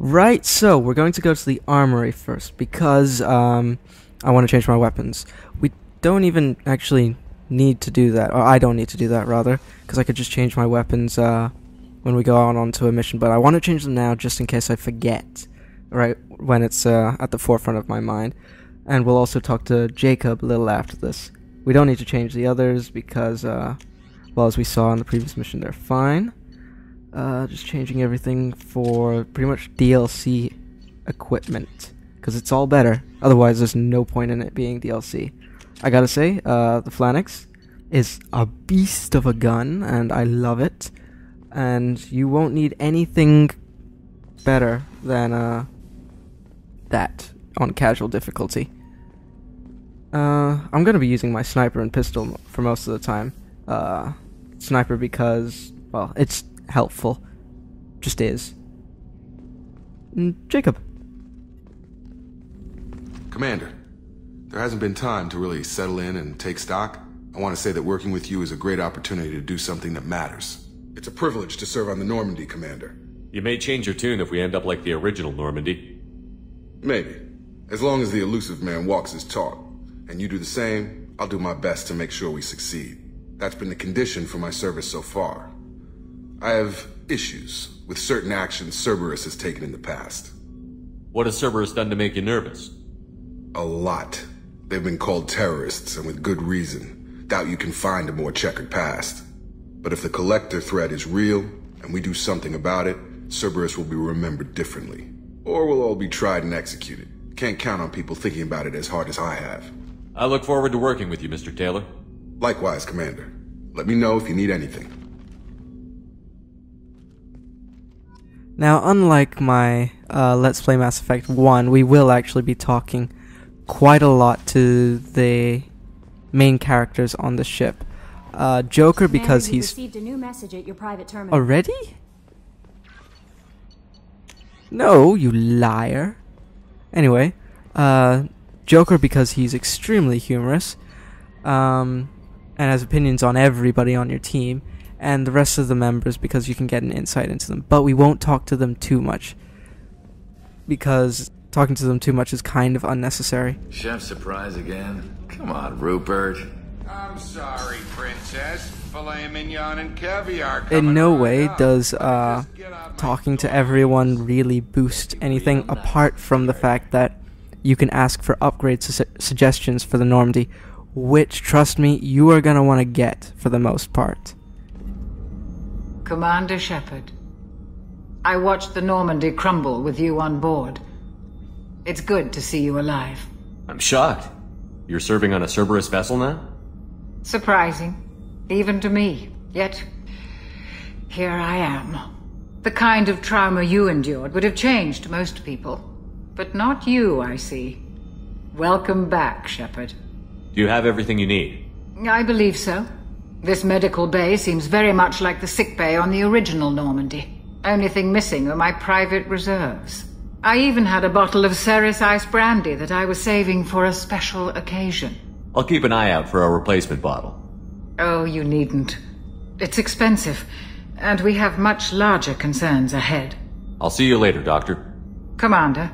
Right, so we're going to go to the armory first because I want to change my weapons. We don't even actually need to do that, or I don't need to do that rather, because I could just change my weapons when we go out onto a mission, but I want to change them now just in case I forget, right, when it's at the forefront of my mind. And we'll also talk to Jacob a little after this. We don't need to change the others because, well, as we saw in the previous mission, they're fine. Just changing everything for pretty much DLC equipment, because it's all better. Otherwise, there's no point in it being DLC. I gotta say, the Flanix is a beast of a gun, and I love it. And you won't need anything better than that on casual difficulty. I'm gonna be using my sniper and pistol for most of the time. Sniper because, well, it's helpful. Just is. Jacob. Commander, there hasn't been time to really settle in and take stock. I want to say that working with you is a great opportunity to do something that matters. It's a privilege to serve on the Normandy, Commander. You may change your tune if we end up like the original Normandy. Maybe. As long as the elusive man walks his talk, and you do the same, I'll do my best to make sure we succeed. That's been the condition for my service so far. I have issues with certain actions Cerberus has taken in the past. What has Cerberus done to make you nervous? A lot. They've been called terrorists, and with good reason. Doubt you can find a more checkered past. But if the Collector threat is real, and we do something about it, Cerberus will be remembered differently. Or we'll all be tried and executed. Can't count on people thinking about it as hard as I have. I look forward to working with you, Mr. Taylor. Likewise, Commander. Let me know if you need anything. Now, unlike my Let's Play Mass Effect 1, we will actually be talking quite a lot to the main characters on the ship. Joker, because he's... received a new message at your private terminal. Already? No, you liar. Anyway, Joker, because he's extremely humorous, and has opinions on everybody on your team, and the rest of the members because you can get an insight into them. But we won't talk to them too much, because talking to them too much is kind of unnecessary. Chef surprise again? Come on, Rupert. I'm sorry, Princess. Filet mignon and caviar. In no way does talking to everyone really boost anything, apart from the fact that you can ask for upgrade suggestions for the Normandy, which, trust me, you are going to want to get for the most part. Commander Shepard, I watched the Normandy crumble with you on board. It's good to see you alive. I'm shocked. You're serving on a Cerberus vessel now? Surprising, even to me. Yet, here I am. The kind of trauma you endured would have changed most people. But not you, I see. Welcome back, Shepard. Do you have everything you need? I believe so. This medical bay seems very much like the sick bay on the original Normandy. Only thing missing are my private reserves. I even had a bottle of Ceres Ice Brandy that I was saving for a special occasion. I'll keep an eye out for a replacement bottle. Oh, you needn't. It's expensive, and we have much larger concerns ahead. I'll see you later, Doctor. Commander.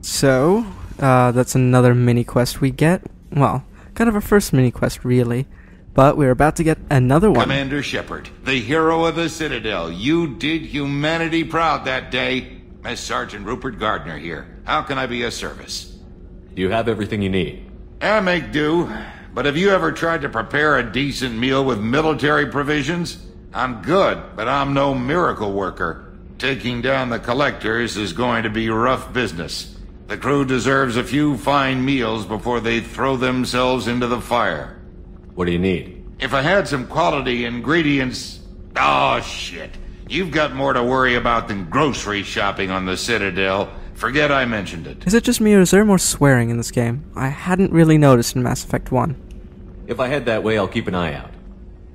So, that's another mini-quest we get. Well, kind of our first mini-quest, really. But we're about to get another one. Commander Shepard, the hero of the Citadel. You did humanity proud that day. As Sergeant Rupert Gardner here. How can I be of service? Do you have everything you need? I make do. But have you ever tried to prepare a decent meal with military provisions? I'm good, but I'm no miracle worker. Taking down the Collectors is going to be rough business. The crew deserves a few fine meals before they throw themselves into the fire. What do you need? If I had some quality ingredients... Oh, shit. You've got more to worry about than grocery shopping on the Citadel. Forget I mentioned it. Is it just me, or is there more swearing in this game? I hadn't really noticed in Mass Effect 1. If I head that way, I'll keep an eye out.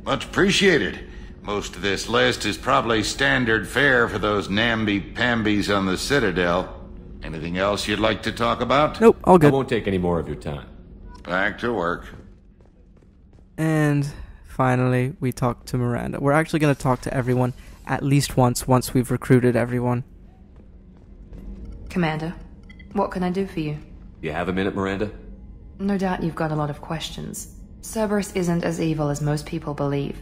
Much appreciated. Most of this list is probably standard fare for those namby-pambies on the Citadel. Anything else you'd like to talk about? Nope, all good. I won't take any more of your time. Back to work. And finally, we talk to Miranda. We're actually going to talk to everyone at least once we've recruited everyone. Commander, what can I do for you? You have a minute, Miranda? No doubt you've got a lot of questions. Cerberus isn't as evil as most people believe.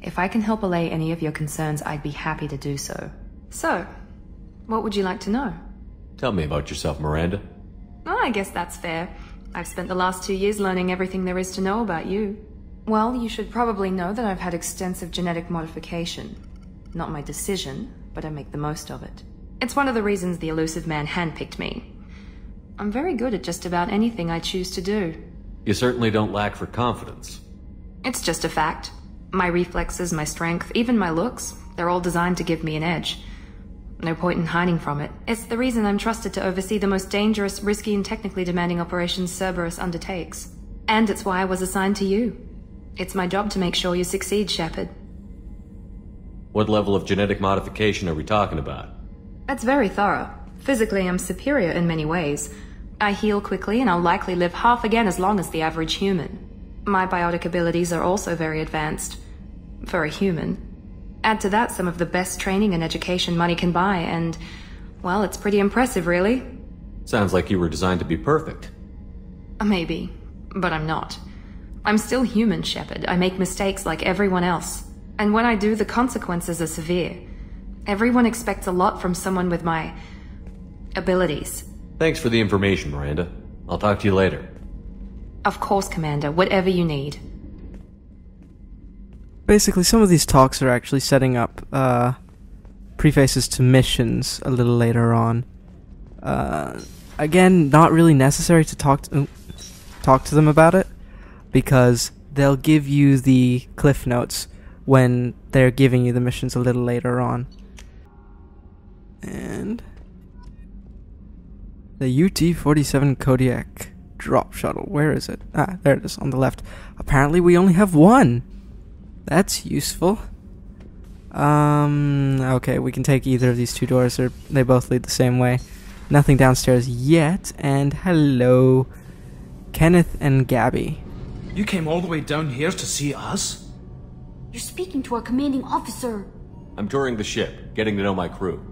If I can help allay any of your concerns, I'd be happy to do so. So, what would you like to know? Tell me about yourself, Miranda. Oh, I guess that's fair. I've spent the last 2 years learning everything there is to know about you. Well, you should probably know that I've had extensive genetic modification. Not my decision, but I make the most of it. It's one of the reasons the elusive man handpicked me. I'm very good at just about anything I choose to do. You certainly don't lack for confidence. It's just a fact. My reflexes, my strength, even my looks, they're all designed to give me an edge. No point in hiding from it. It's the reason I'm trusted to oversee the most dangerous, risky, and technically demanding operations Cerberus undertakes. And it's why I was assigned to you. It's my job to make sure you succeed, Shepard. What level of genetic modification are we talking about? That's very thorough. Physically, I'm superior in many ways. I heal quickly, and I'll likely live half again as long as the average human. My biotic abilities are also very advanced. For a human. Add to that some of the best training and education money can buy, and, well, it's pretty impressive, really. Sounds like you were designed to be perfect. Maybe, but I'm not. I'm still human, Shepard. I make mistakes like everyone else. And when I do, the consequences are severe. Everyone expects a lot from someone with my abilities. Thanks for the information, Miranda. I'll talk to you later. Of course, Commander. Whatever you need. Basically, some of these talks are actually setting up prefaces to missions a little later on. Again, not really necessary to talk to them about it, because they'll give you the cliff notes when they're giving you the missions a little later on. And the UT-47 Kodiak drop shuttle. Where is it? Ah, there it is, on the left. Apparently we only have one. That's useful. Okay, we can take either of these two doors, or they both lead the same way. Nothing downstairs yet, and hello, Kenneth and Gabby. You came all the way down here to see us? You're speaking to our commanding officer. I'm touring the ship, getting to know my crew.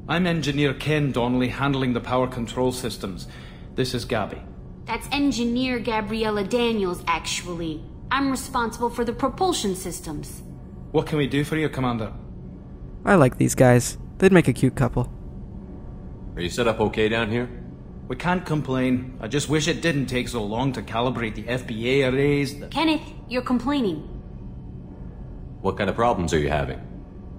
I'm Engineer Ken Donnelly, handling the power control systems. This is Gabby. That's Engineer Gabriella Daniels, actually. I'm responsible for the propulsion systems. What can we do for you, Commander? I like these guys. They'd make a cute couple. Are you set up okay down here? We can't complain. I just wish it didn't take so long to calibrate the FBA arrays. Kenneth, you're complaining. What kind of problems are you having?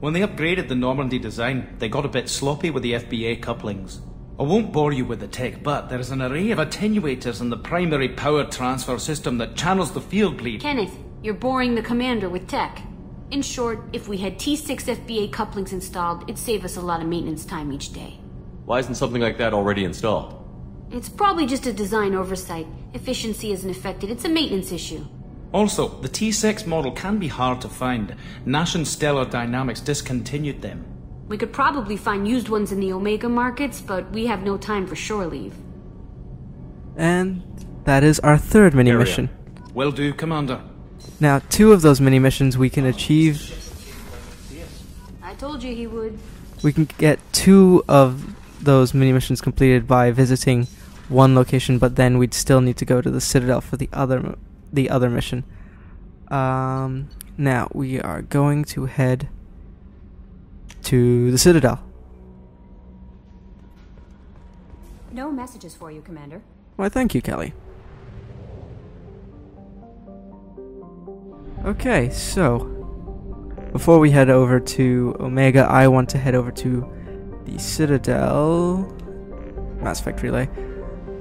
When they upgraded the Normandy design, they got a bit sloppy with the FBA couplings. I won't bore you with the tech, but there is an array of attenuators in the primary power transfer system that channels the field bleed. Kenneth, you're boring the commander with tech. In short, if we had T6 FBA couplings installed, it'd save us a lot of maintenance time each day. Why isn't something like that already installed? It's probably just a design oversight. Efficiency isn't affected. It's a maintenance issue. Also, the T6 model can be hard to find. Nash and Stellar Dynamics discontinued them. We could probably find used ones in the Omega markets, but we have no time for shore leave. And that is our third mini-mission. Will do, Commander. Now, 2 of those mini-missions we can achieve. I told you he would. We can get 2 of those mini-missions completed by visiting one location, but then we'd still need to go to the Citadel for the other mission. Now, we are going to head to the Citadel. No messages for you, Commander. Why, thank you, Kelly. Okay, so before we head over to Omega, I want to head over to the Citadel. Mass Effect Relay.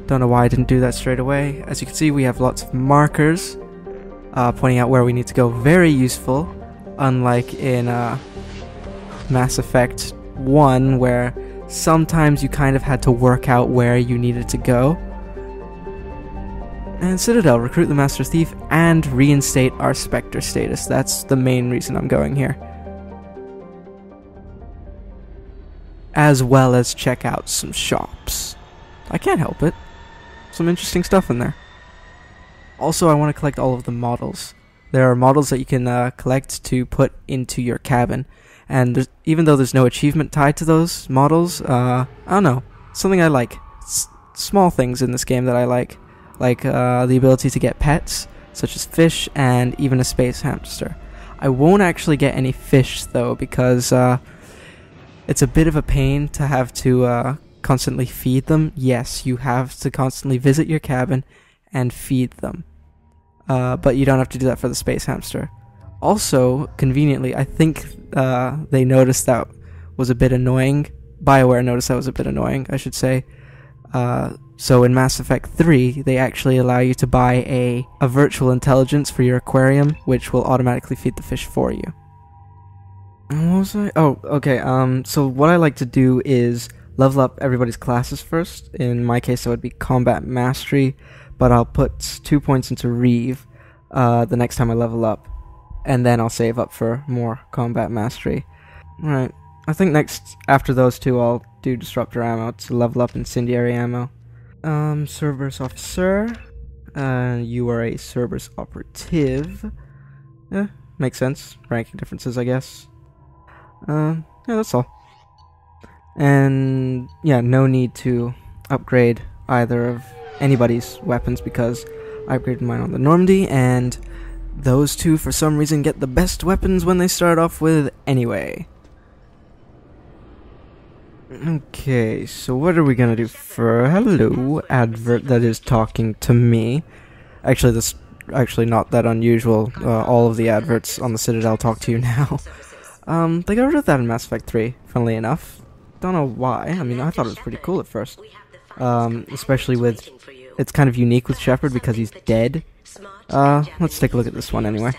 Don't know why I didn't do that straight away. As you can see, we have lots of markers pointing out where we need to go. Very useful, unlike in Mass Effect 1, where sometimes you kind of had to work out where you needed to go. And Citadel, recruit the Master Thief and reinstate our Spectre status. That's the main reason I'm going here. As well as check out some shops. I can't help it. Some interesting stuff in there. Also, I want to collect all of the models. There are models that you can collect to put into your cabin. And even though there's no achievement tied to those models, I don't know, something I like. Small things in this game that I like the ability to get pets, such as fish and even a space hamster. I won't actually get any fish though, because it's a bit of a pain to have to constantly feed them. Yes, you have to constantly visit your cabin and feed them, but you don't have to do that for the space hamster. Also, conveniently, I think they noticed that was a bit annoying. BioWare noticed that was a bit annoying, I should say. So in Mass Effect 3, they actually allow you to buy a virtual intelligence for your aquarium, which will automatically feed the fish for you. And what was I? Oh, okay, so what I like to do is level up everybody's classes first. In my case, that would be Combat Mastery, but I'll put 2 points into Reeve the next time I level up, and then I'll save up for more Combat Mastery. Alright, I think next, after those two, I'll do Disruptor Ammo to level up Incendiary Ammo. Cerberus Officer, you are a Cerberus Operative. Makes sense. Ranking differences, I guess. Yeah, that's all. And, yeah, no need to upgrade either of anybody's weapons, because I upgraded mine on the Normandy, and those two, for some reason, get the best weapons when they start off with anyway. Okay, so what are we gonna do for hello advert that is talking to me? Actually, this not that unusual. All of the adverts on the Citadel talk to you now. They got rid of that in Mass Effect 3, funnily enough. Don't know why. I mean, I thought it was pretty cool at first. Especially with, it's kind of unique with Shepard because he's dead. Let's take a look at this one anyway.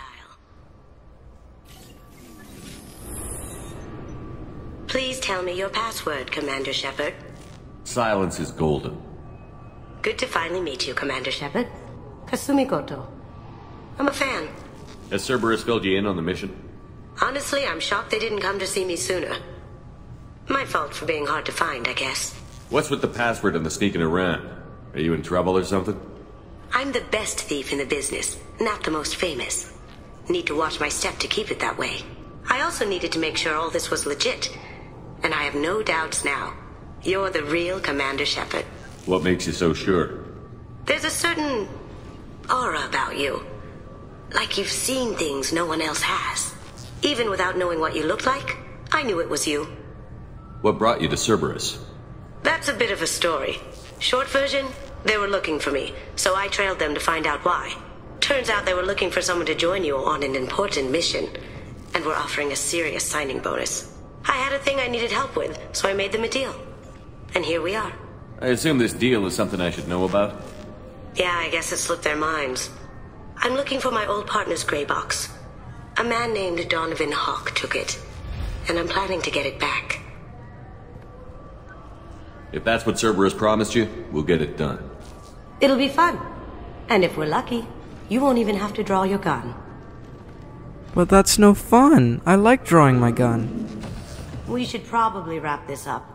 Please tell me your password, Commander Shepard. Silence is golden. Good to finally meet you, Commander Shepard. Kasumi Goto. I'm a fan. Has Cerberus filled you in on the mission? Honestly, I'm shocked they didn't come to see me sooner. My fault for being hard to find, I guess. What's with the password and the sneaking around? Are you in trouble or something? I'm the best thief in the business, not the most famous. Need to watch my step to keep it that way. I also needed to make sure all this was legit. And I have no doubts now. You're the real Commander Shepard. What makes you so sure? There's a certain aura about you. Like you've seen things no one else has. Even without knowing what you looked like, I knew it was you. What brought you to Cerberus? That's a bit of a story. Short version, they were looking for me, so I trailed them to find out why. Turns out they were looking for someone to join you on an important mission, and were offering a serious signing bonus. I had a thing I needed help with, so I made them a deal. And here we are. I assume this deal is something I should know about? Yeah, I guess it slipped their minds. I'm looking for my old partner's gray box. A man named Donovan Hawk took it, and I'm planning to get it back. If that's what Cerberus promised you, we'll get it done. It'll be fun. And if we're lucky, you won't even have to draw your gun. But that's no fun. I like drawing my gun. We should probably wrap this up.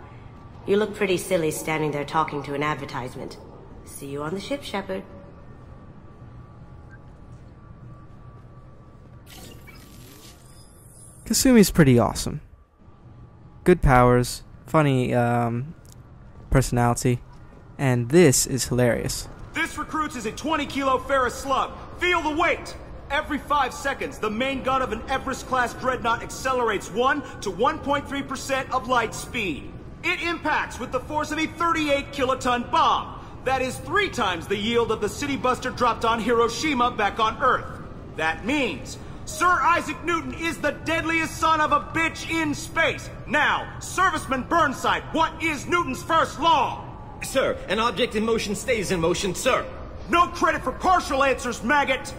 You look pretty silly standing there talking to an advertisement. See you on the ship, Shepard. Kasumi's pretty awesome. Good powers, funny personality, and this is hilarious. This recruits is a 20-kilo ferrous slug. Feel the weight! Every 5 seconds, the main gun of an Everest-class dreadnought accelerates 1 to 1.3% of light speed. It impacts with the force of a 38-kiloton bomb. That is 3 times the yield of the city buster dropped on Hiroshima back on Earth. That means Sir Isaac Newton is the deadliest son of a bitch in space. Now, Serviceman Burnside, what is Newton's first law? Sir, an object in motion stays in motion, sir. No credit for partial answers, maggot!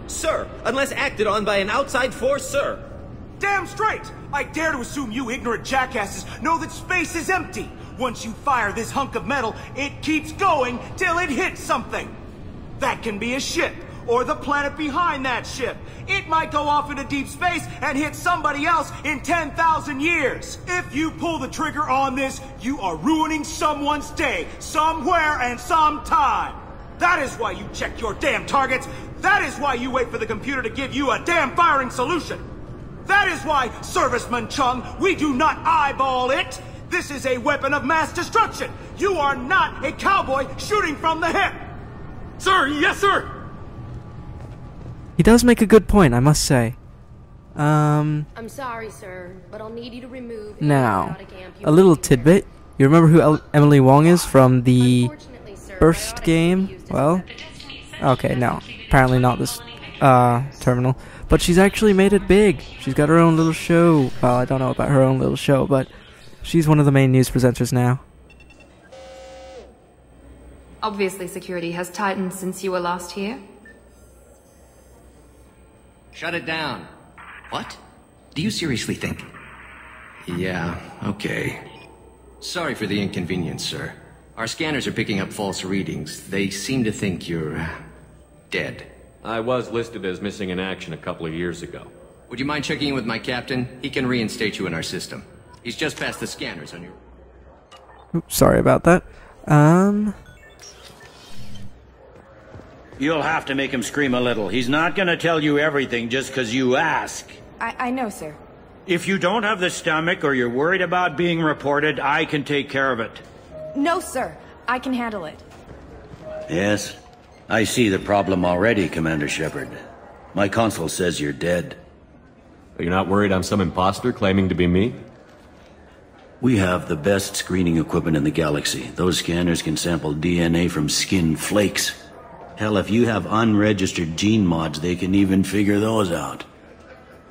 Sir, unless acted on by an outside force, sir. Damn straight! I dare to assume you ignorant jackasses know that space is empty. Once you fire this hunk of metal, it keeps going till it hits something. That can be a ship, or the planet behind that ship. It might go off into deep space and hit somebody else in 10,000 years. If you pull the trigger on this, you are ruining someone's day, somewhere and sometime. That is why you check your damn targets. That is why you wait for the computer to give you a damn firing solution. That is why, Serviceman Chung, we do not eyeball it! This is a weapon of mass destruction! You are not a cowboy shooting from the hip! Sir, yes, sir! He does make a good point, I must say. I'm sorry, sir, but I'll need you to remove... Now, a little tidbit. You remember who Emily Wong is from the first game? Well, okay, no. Apparently not this terminal. But she's actually made it big. She's got her own little show. Well, I don't know about her own little show, but she's one of the main news presenters now. Obviously, security has tightened since you were last here. Shut it down. What? Do you seriously think? Yeah, okay. Sorry for the inconvenience, sir. Our scanners are picking up false readings. They seem to think you're... dead. I was listed as missing in action a couple of years ago. Would you mind checking in with my captain? He can reinstate you in our system. He's just past the scanners on your... Oops, sorry about that. You'll have to make him scream a little. He's not gonna tell you everything just because you ask. I know, sir. If you don't have the stomach or you're worried about being reported, I can take care of it. No, sir. I can handle it. Yes? I see the problem already, Commander Shepard. My console says you're dead. You're not worried I'm some imposter claiming to be me? We have the best screening equipment in the galaxy. Those scanners can sample DNA from skin flakes. Hell, if you have unregistered gene mods, they can even figure those out.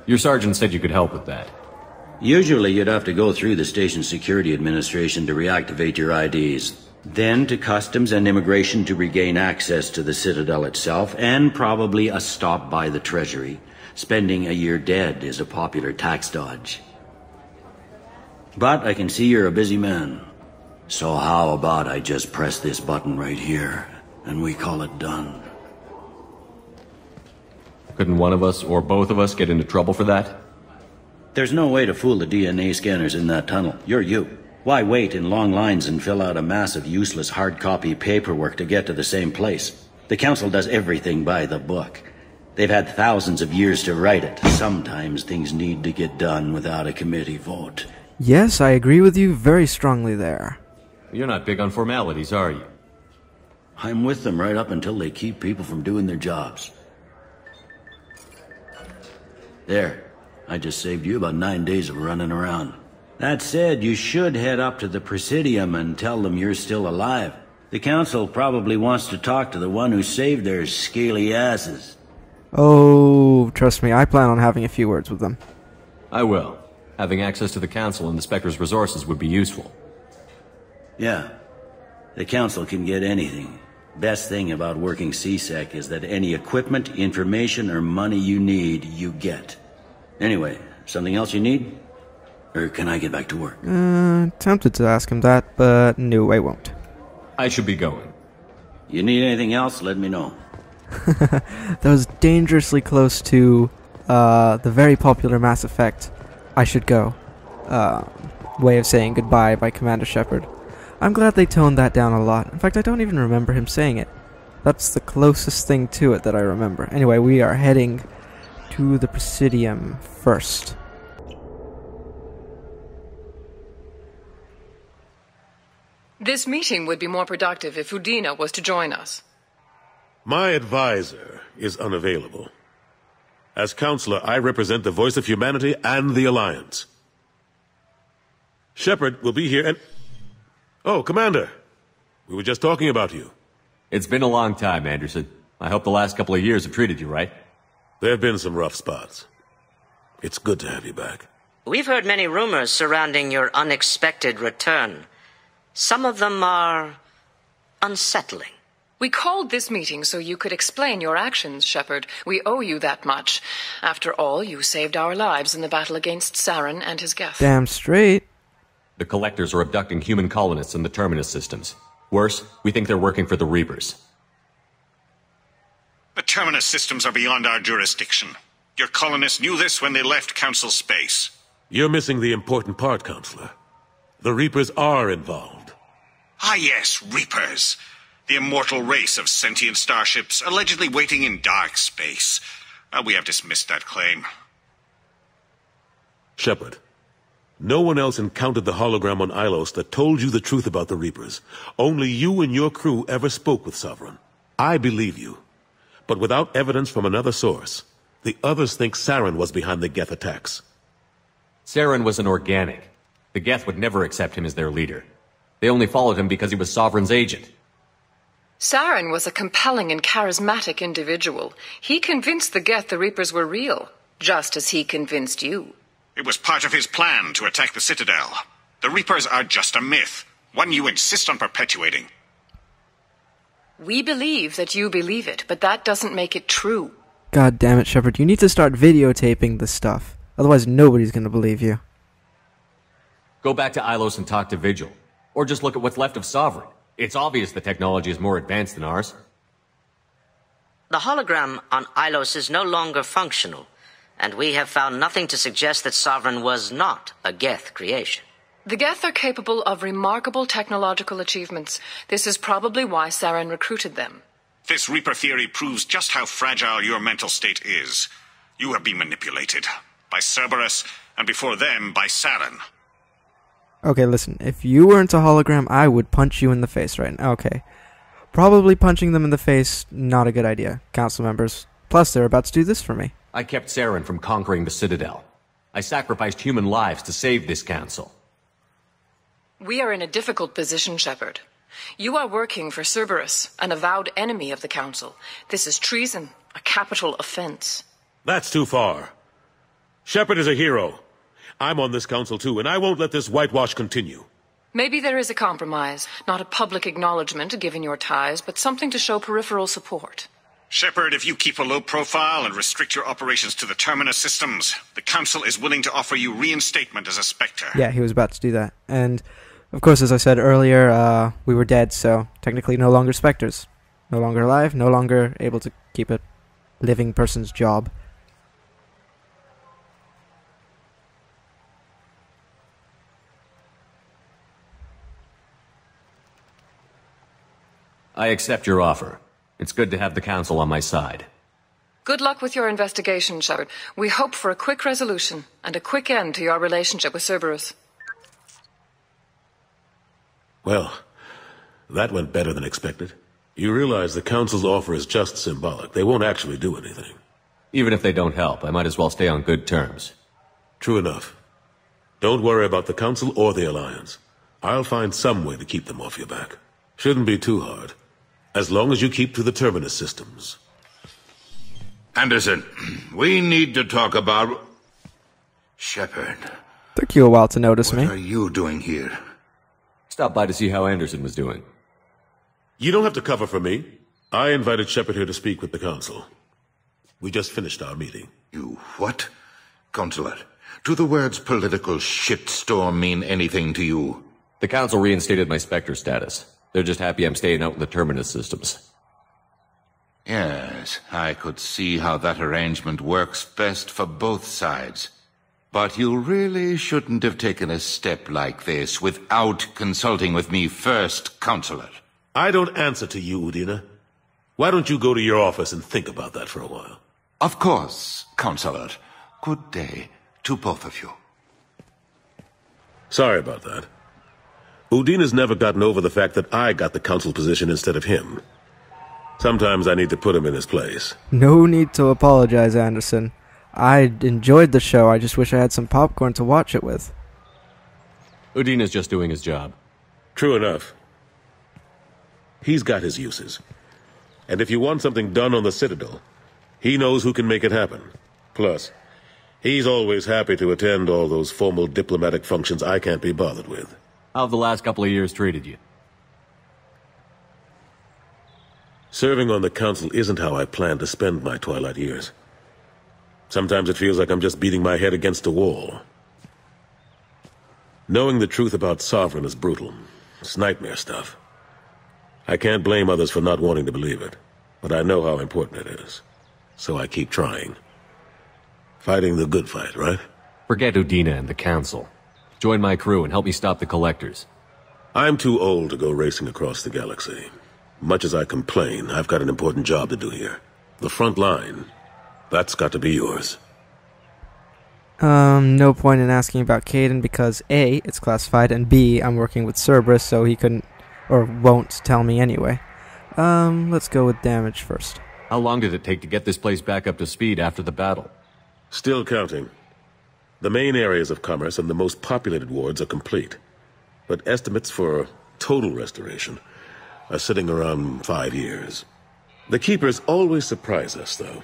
Your sergeant said you could help with that. Usually you'd have to go through the station security administration to reactivate your IDs. Then to customs and immigration to regain access to the Citadel itself, and probably a stop by the Treasury. Spending a year dead is a popular tax dodge. But I can see you're a busy man. So how about I just press this button right here, and we call it done? Couldn't one of us, or both of us, get into trouble for that? There's no way to fool the DNA scanners in that tunnel. You're you. Why wait in long lines and fill out a massive useless hard copy paperwork to get to the same place? The Council does everything by the book. They've had thousands of years to write it. Sometimes things need to get done without a committee vote. Yes, I agree with you very strongly there. You're not big on formalities, are you? I'm with them right up until they keep people from doing their jobs. There. I just saved you about 9 days of running around. That said, you should head up to the Presidium and tell them you're still alive. The Council probably wants to talk to the one who saved their scaly asses. Oh, trust me, I plan on having a few words with them. I will. Having access to the Council and the Spectre's resources would be useful. Yeah. The Council can get anything. Best thing about working CSEC is that any equipment, information, or money you need, you get. Anyway, something else you need? Or can I get back to work? Tempted to ask him that, but no, I won't. I should be going. You need anything else, let me know. That was dangerously close to the very popular Mass Effect I should go way of saying goodbye by Commander Shepard. I'm glad they toned that down a lot. In fact, I don't even remember him saying it. That's the closest thing to it that I remember. Anyway, we are heading to the Presidium first. This meeting would be more productive if Udina was to join us. My advisor is unavailable. As counselor, I represent the voice of humanity and the Alliance. Shepard will be here and... Oh, Commander. We were just talking about you. It's been a long time, Anderson. I hope the last couple of years have treated you right. There have been some rough spots. It's good to have you back. We've heard many rumors surrounding your unexpected return. Some of them are unsettling. We called this meeting so you could explain your actions, Shepard. We owe you that much. After all, you saved our lives in the battle against Saren and his Geth. Damn straight. The Collectors are abducting human colonists in the Terminus systems. Worse, we think they're working for the Reapers. The Terminus systems are beyond our jurisdiction. Your colonists knew this when they left Council space. You're missing the important part, Counselor. The Reapers are involved. Ah yes, Reapers. The immortal race of sentient starships allegedly waiting in dark space. We have dismissed that claim. Shepard, no one else encountered the hologram on Ilos that told you the truth about the Reapers. Only you and your crew ever spoke with Sovereign. I believe you. But without evidence from another source, the others think Saren was behind the Geth attacks. Saren was an organic. The Geth would never accept him as their leader. They only followed him because he was Sovereign's agent. Saren was a compelling and charismatic individual. He convinced the Geth the Reapers were real, just as he convinced you. It was part of his plan to attack the Citadel. The Reapers are just a myth, one you insist on perpetuating. We believe that you believe it, but that doesn't make it true. God damn it, Shepard, you need to start videotaping this stuff. Otherwise nobody's gonna believe you. Go back to Ilos and talk to Vigil. Or just look at what's left of Sovereign. It's obvious the technology is more advanced than ours. The hologram on Ilos is no longer functional, and we have found nothing to suggest that Sovereign was not a Geth creation. The Geth are capable of remarkable technological achievements. This is probably why Saren recruited them. This Reaper theory proves just how fragile your mental state is. You have been manipulated. By Cerberus, and before them, by Saren. Okay, listen, if you weren't a hologram, I would punch you in the face right now. Okay. Probably punching them in the face, not a good idea, council members. Plus, they're about to do this for me. I kept Saren from conquering the Citadel. I sacrificed human lives to save this council. We are in a difficult position, Shepard. You are working for Cerberus, an avowed enemy of the Council. This is treason, a capital offense. That's too far. Shepard is a hero. I'm on this council too, and I won't let this whitewash continue. Maybe there is a compromise. Not a public acknowledgement given your ties, but something to show peripheral support. Shepard, if you keep a low profile and restrict your operations to the Terminus systems, the Council is willing to offer you reinstatement as a Spectre. Yeah, he was about to do that. And, of course, as I said earlier, we were dead, so technically no longer Spectres. No longer alive, no longer able to keep a living person's job. I accept your offer. It's good to have the Council on my side. Good luck with your investigation, Shepard. We hope for a quick resolution and a quick end to your relationship with Cerberus. Well, that went better than expected. You realize the Council's offer is just symbolic. They won't actually do anything. Even if they don't help, I might as well stay on good terms. True enough. Don't worry about the Council or the Alliance. I'll find some way to keep them off your back. Shouldn't be too hard. As long as you keep to the Terminus systems. Anderson, we need to talk about... Shepard. Took you a while to notice me. What are you doing here? Stop by to see how Anderson was doing. You don't have to cover for me. I invited Shepard here to speak with the Council. We just finished our meeting. You what? Consular, do the words political shitstorm mean anything to you? The Council reinstated my Spectre status. They're just happy I'm staying out in the Terminus systems. Yes, I could see how that arrangement works best for both sides. But you really shouldn't have taken a step like this without consulting with me first, Counselor. I don't answer to you, Udina. Why don't you go to your office and think about that for a while? Of course, Counselor. Good day to both of you. Sorry about that. Udina's never gotten over the fact that I got the Council position instead of him. Sometimes I need to put him in his place. No need to apologize, Anderson. I enjoyed the show, I just wish I had some popcorn to watch it with. Udina's just doing his job. True enough. He's got his uses. And if you want something done on the Citadel, he knows who can make it happen. Plus, he's always happy to attend all those formal diplomatic functions I can't be bothered with. How have the last couple of years treated you? Serving on the Council isn't how I plan to spend my twilight years. Sometimes it feels like I'm just beating my head against a wall. Knowing the truth about Sovereign is brutal. It's nightmare stuff. I can't blame others for not wanting to believe it, but I know how important it is. So I keep trying. Fighting the good fight, right? Forget Udina and the Council. Join my crew and help me stop the Collectors. I'm too old to go racing across the galaxy. Much as I complain, I've got an important job to do here. The front line. That's got to be yours. No point in asking about Kaidan because A, it's classified, and B, I'm working with Cerberus, so he couldn't, or won't tell me anyway. Let's go with damage first. How long did it take to get this place back up to speed after the battle? Still counting. The main areas of commerce and the most populated wards are complete. But estimates for total restoration are sitting around 5 years. The Keepers always surprise us, though.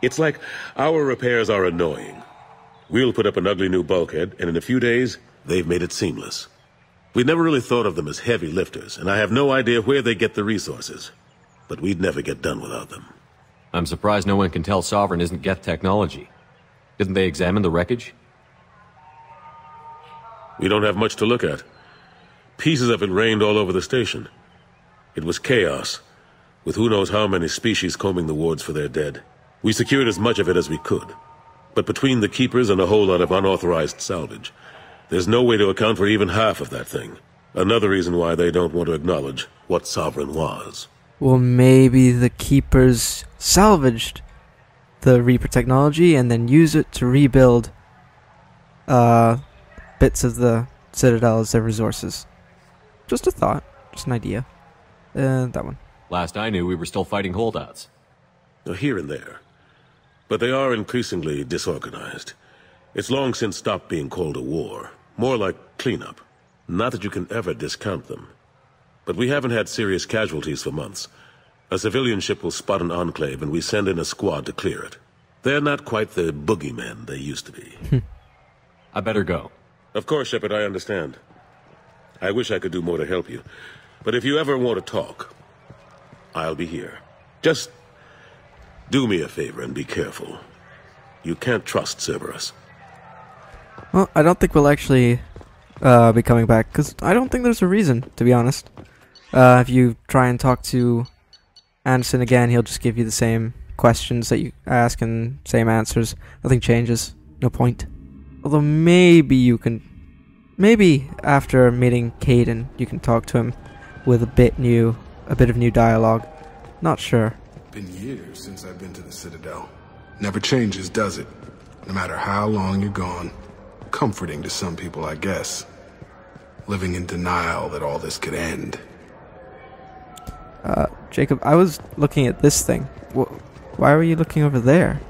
It's like our repairs are annoying. We'll put up an ugly new bulkhead, and in a few days, they've made it seamless. We never really thought of them as heavy lifters, and I have no idea where they get the resources. But we'd never get done without them. I'm surprised no one can tell Sovereign isn't Geth technology. Didn't they examine the wreckage? We don't have much to look at. Pieces of it rained all over the station. It was chaos, with who knows how many species combing the wards for their dead. We secured as much of it as we could. But between the Keepers and a whole lot of unauthorized salvage, there's no way to account for even half of that thing. Another reason why they don't want to acknowledge what Sovereign was. Well, maybe the Keepers salvaged the Reaper technology and then use it to rebuild bits of the Citadel as their resources. Just a thought. Just an idea. That one. Last I knew, we were still fighting holdouts. Here and there. But they are increasingly disorganized. It's long since stopped being called a war. More like cleanup. Not that you can ever discount them. But we haven't had serious casualties for months. A civilian ship will spot an enclave and we send in a squad to clear it. They're not quite the boogeymen they used to be. I better go. Of course, Shepard, I understand. I wish I could do more to help you. But if you ever want to talk, I'll be here. Just do me a favor and be careful. You can't trust Cerberus. Well, I don't think we'll actually be coming back, because I don't think there's a reason, to be honest. If you try and talk to Anderson again, he'll just give you the same questions that you ask and same answers. Nothing changes. No point. Although maybe after meeting Kaidan, you can talk to him with a bit of new dialogue. Not sure. Been years since I've been to the Citadel. Never changes, does it? No matter how long you're gone. Comforting to some people, I guess. Living in denial that all this could end. Jacob, I was looking at this thing. Why were you looking over there?